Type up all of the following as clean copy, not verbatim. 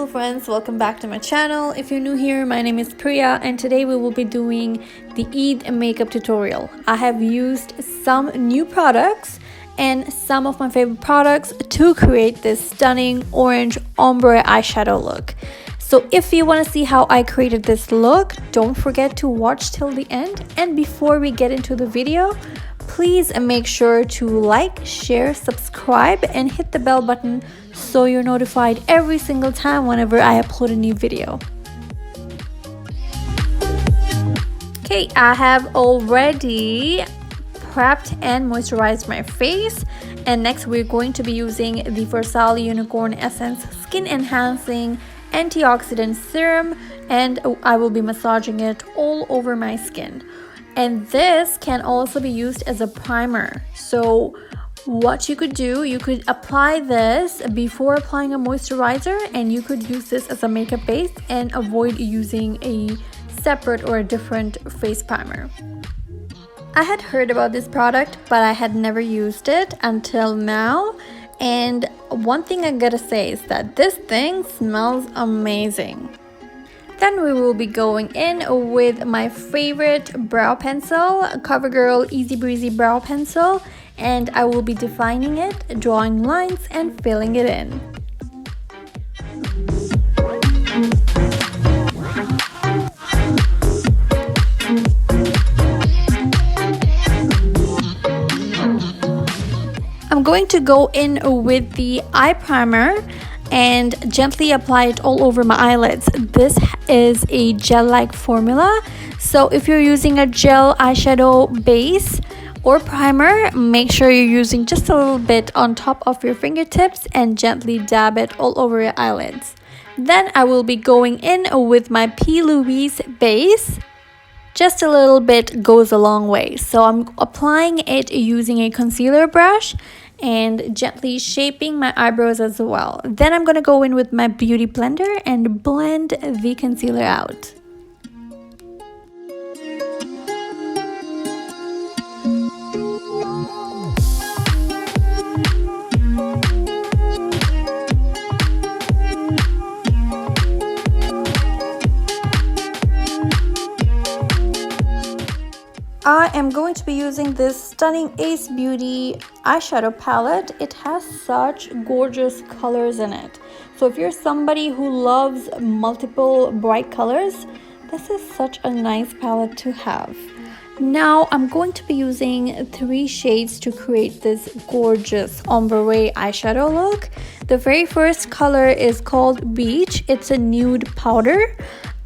beautiful friends, welcome back to my channel. If you're new here, my name is Priya and today we will be doing the Eid makeup tutorial. I have used some new products and some of my favorite products to create this stunning orange ombre eyeshadow look. So if you want to see how I created this look, don't forget to watch till the end. And before we get into the video, please make sure to like, share, subscribe and hit the bell button so you're notified every single time whenever I upload a new video. Okay, I have already prepped and moisturized my face, and next we're going to be using the Farsali Unicorn Essence Skin Enhancing Antioxidant Serum, and I will be massaging it all over my skin. And this can also be used as a primer. So what you could do, you could apply this before applying a moisturizer, and you could use this as a makeup base and avoid using a separate or a different face primer. I had heard about this product, but I had never used it until now. And one thing I gotta say is that this thing smells amazing. Then we will be going in with my favorite brow pencil, Covergirl Easy Breezy brow pencil, and I will be defining it, drawing lines and filling it in. I'm going to go in with the eye primer and gently apply it all over my eyelids. This is a gel-like formula, so if you're using a gel eyeshadow base or primer, make sure you're using just a little bit on top of your fingertips and gently dab it all over your eyelids. Then I will be going in with my Loiuse base. Just a little bit goes a long way, so I'm applying it using a concealer brush and gently shaping my eyebrows as well. Then I'm gonna go in with my beauty blender and blend the concealer out. I am going to be using this stunning Ace Beauty eyeshadow palette. It has such gorgeous colors in it. So if you're somebody who loves multiple bright colors, this is such a nice palette to have. Now I'm going to be using 3 shades to create this gorgeous ombre eyeshadow look. The very first color is called Beach. It's a nude powder.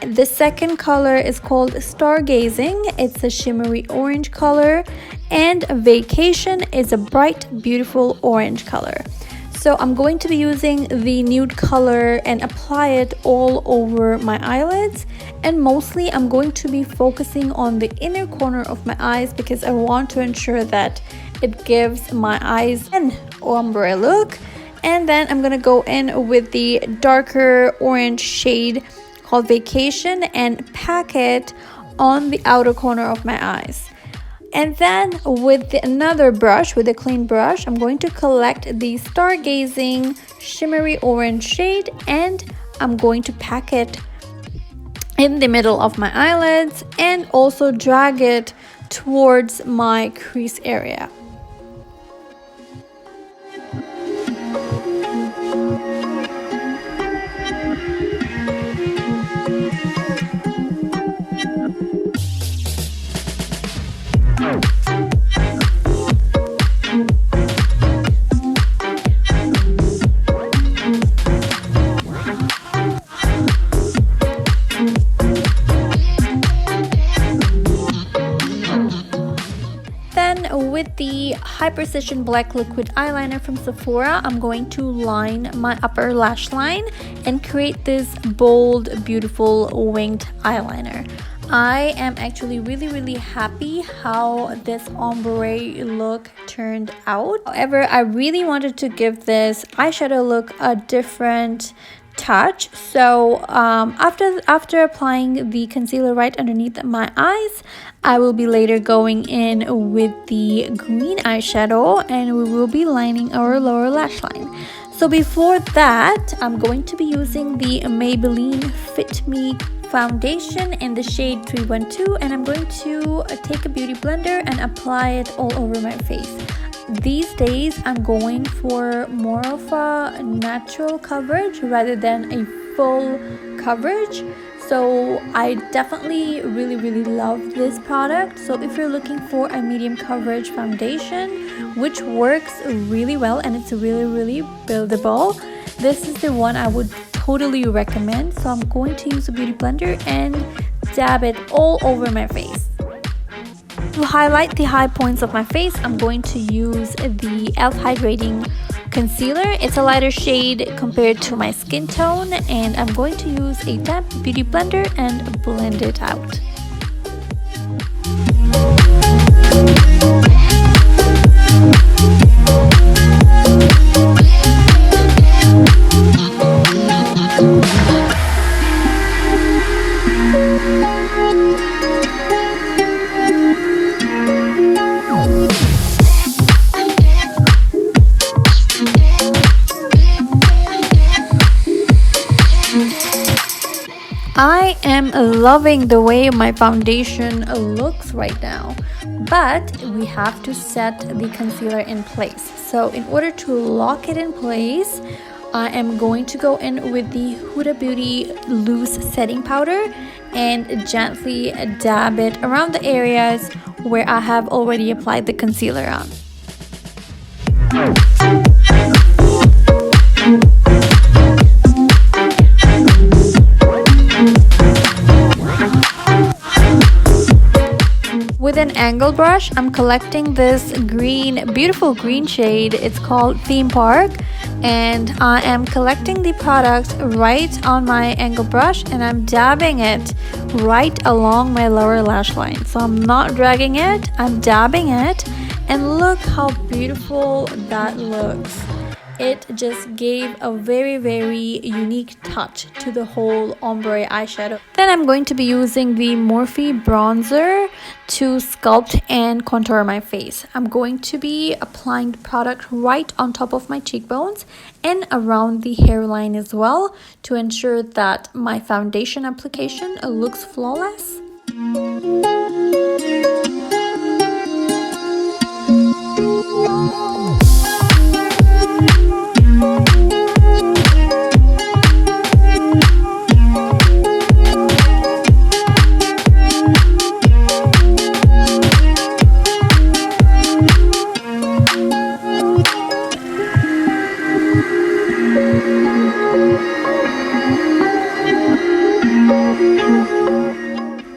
The second color is called Stargazing. It's a shimmery orange color, and Vacation is a bright, beautiful orange color. So I'm going to be using the nude color and apply it all over my eyelids, and mostly I'm going to be focusing on the inner corner of my eyes because I want to ensure that it gives my eyes an ombre look. And then I'm gonna go in with the darker orange shade called Vacation and pack it on the outer corner of my eyes. And then with another brush, with a clean brush, I'm going to collect the Stargazing shimmery orange shade and I'm going to pack it in the middle of my eyelids and also drag it towards my crease area. With the High Precision Black Liquid Eyeliner from Sephora, I'm going to line my upper lash line and create this bold, beautiful winged eyeliner. I am actually really happy how this ombre look turned out. However, I really wanted to give this eyeshadow look a different touch. So after applying the concealer right underneath my eyes, I will be later going in with the green eyeshadow and we will be lining our lower lash line. So So before that, I'm going to be using the Maybelline Fit Me foundation in the shade 312, and I'm going to take a beauty blender and apply it all over my face. These days I'm going for more of a natural coverage rather than a full coverage, so I definitely really love this product. So if you're looking for a medium coverage foundation which works really well and it's really buildable, this is the one I would totally recommend. So I'm going to use a beauty blender and dab it all over my face. To highlight the high points of my face, I'm going to use the e.l.f. Hydrating Concealer. It's a lighter shade compared to my skin tone, and I'm going to use a damp beauty blender and blend it out. I am loving the way my foundation looks right now, but we have to set the concealer in place. So in order to lock it in place, I am going to go in with the Huda Beauty loose setting powder and gently dab it around the areas where I have already applied the concealer on. With an angle brush, I'm collecting this beautiful green shade. It's called Theme Park, and I am collecting the product right on my angle brush and I'm dabbing it right along my lower lash line. So I'm not dragging it, I'm dabbing it, and look how beautiful that looks. It just gave a very unique touch to the whole ombre eyeshadow. Then I'm going to be using the Morphe bronzer to sculpt and contour my face. I'm going to be applying the product right on top of my cheekbones and around the hairline as well to ensure that my foundation application looks flawless.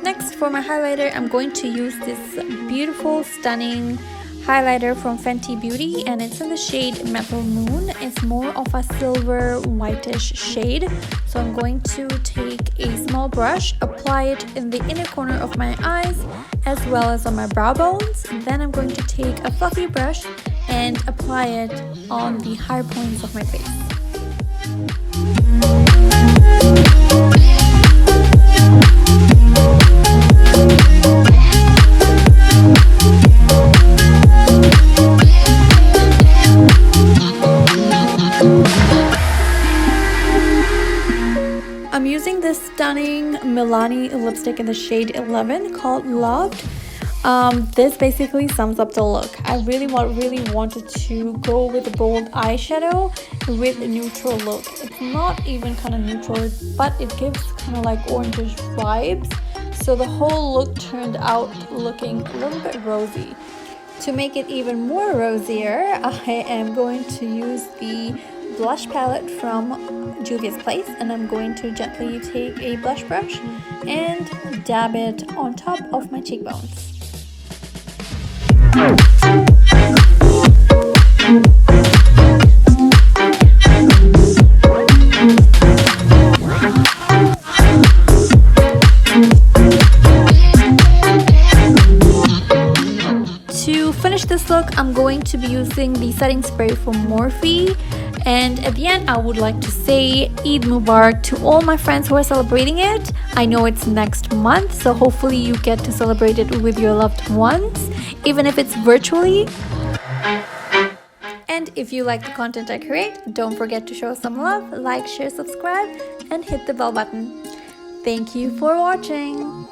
Next, for my highlighter, I'm going to use this beautiful, stunning highlighter from Fenty Beauty, and it's in the shade Metal Moon. It's more of a silver whitish shade. So I'm going to take a small brush, apply it in the inner corner of my eyes as well as on my brow bones. Then I'm going to take a fluffy brush and apply it on the higher points of my face. I'm using this stunning Milani lipstick in the shade 11 called Loved. This basically sums up the look. I really wanted to go with a bold eyeshadow with a neutral look. It's not even kind of neutral, but it gives kind of like orangish vibes. So the whole look turned out looking a little bit rosy. To make it even more rosier, I am going to use the blush palette from Juvia's Place, and I'm going to gently take a blush brush and dab it on top of my cheekbones. To finish this look, I'm going to be using the setting spray from Morphe. And at the end, I would like to say Eid Mubarak to all my friends who are celebrating it. I know it's next month, so hopefully you get to celebrate it with your loved ones, even if it's virtually. And if you like the content I create, don't forget to show some love, like, share, subscribe, and hit the bell button. Thank you for watching.